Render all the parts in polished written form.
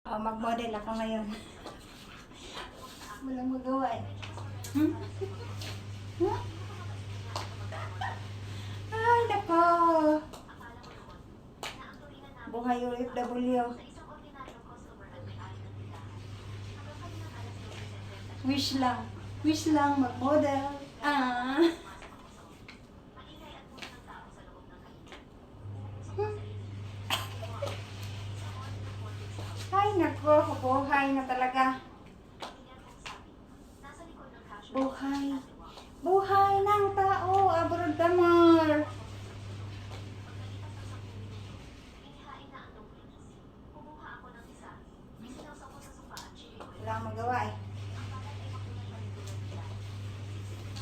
Mag-model ako ngayon. Walang magawa eh. Hmm? Huh? Ay, nako. Buhay OFW. Wish lang. Wish lang mag-model. Ah. Ay, nako. Buhay na talaga. Buhay. Buhay ng tao. Abroad damar. Wala akong magawa eh.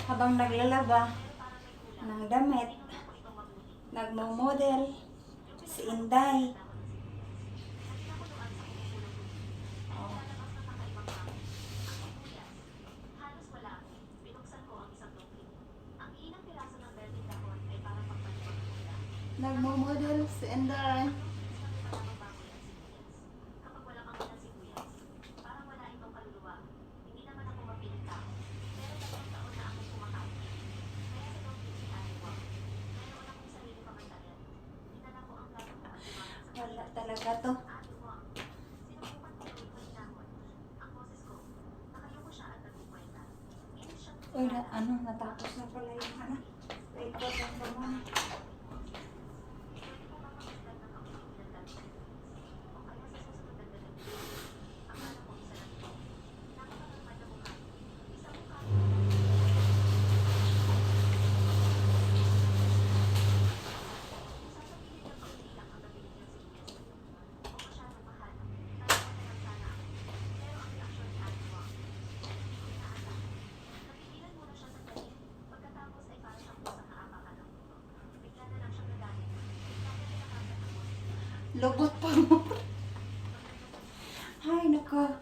Habang naglalaba ng damit, nagmo-model si Inday. Oh. Nagmo-model si Inday. Wala talaga to. Uy, natapos na pala yung wait ko lang naman. Lubot pa mo. Ay, nako.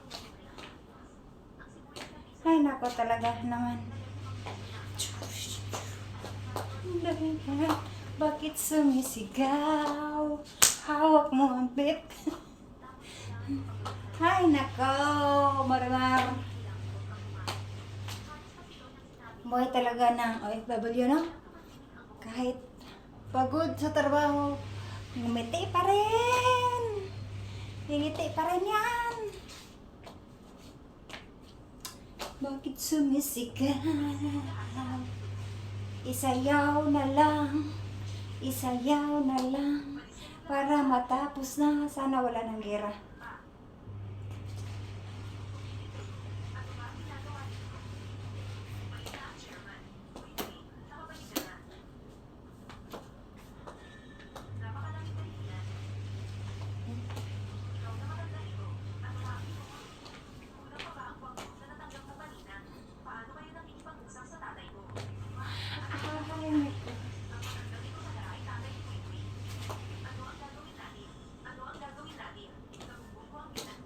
Ay, nako talaga naman. Bakit sumisigaw? Hawak mo ang bit. Ay, nako. Marimar. Buhay talaga ng OFW, no? Kahit pagod sa trabaho, ngumiti pa rin. Ngingiti pa rin yan. Bakit sumisigaw? Isayaw na lang. Isayaw na lang. Para matapos na. Sana wala ng gera.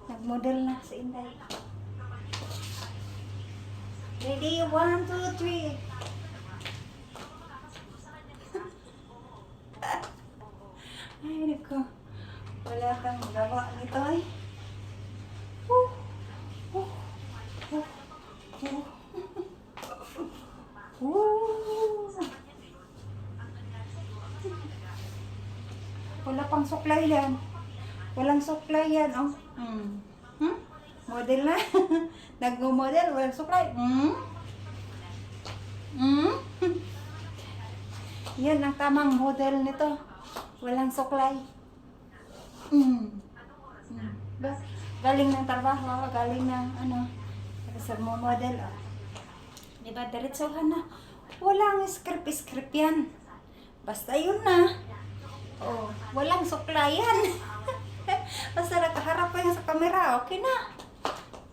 Nag-model na si Inday. Ready? 1, 2, 3. Ay, nako. Wala kang gawa nito ay. Wala pang supply yan. Walang supply yan, oh. Model na. Nag-model, walang supply. Yan ang tamang model nito. Walang supply. Galing ng trabaho, galing ng sa model. Oh. Diba, diretsohan na. Walang script yan. Basta yun na. Oh, walang supply yan. Basta nakaharap pa yung sa camera, okay na.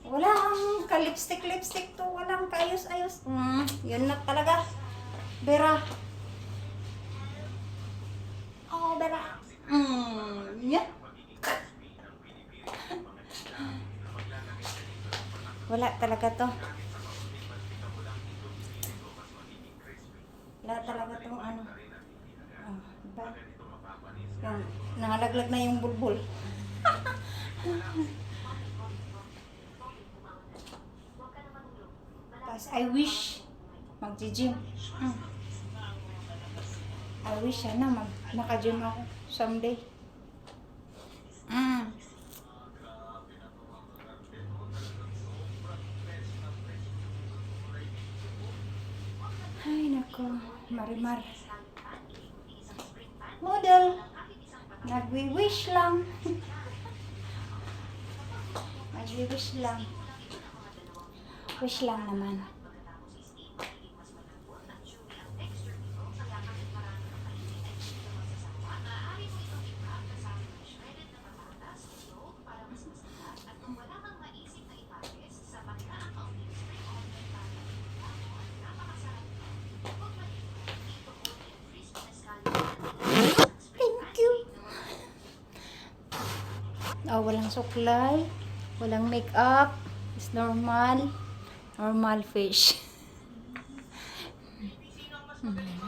Walang ka-lipstick to, walang kaayos-ayos. Yun na talaga. Bera. Oh, bera. Yeah. Wala talaga to. Wala talaga tong diba? Nangalaglag na yung bulbul. As I wish mag-gym. I wish sana naka-gym ako someday. Ay, nako. Marimar. Model. Nagwi-wish lang. Nagwi-wish lang. Wish lang naman. Thank you. Oh, walang suklay, walang makeup, it's normal. Normal fish.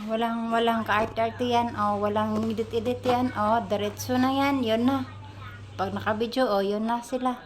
Walang ka-art-art yan. Oh, walang edit-edit yan. Oh, diretso na yan. Yun na. Pag naka-video, oh, yun na sila.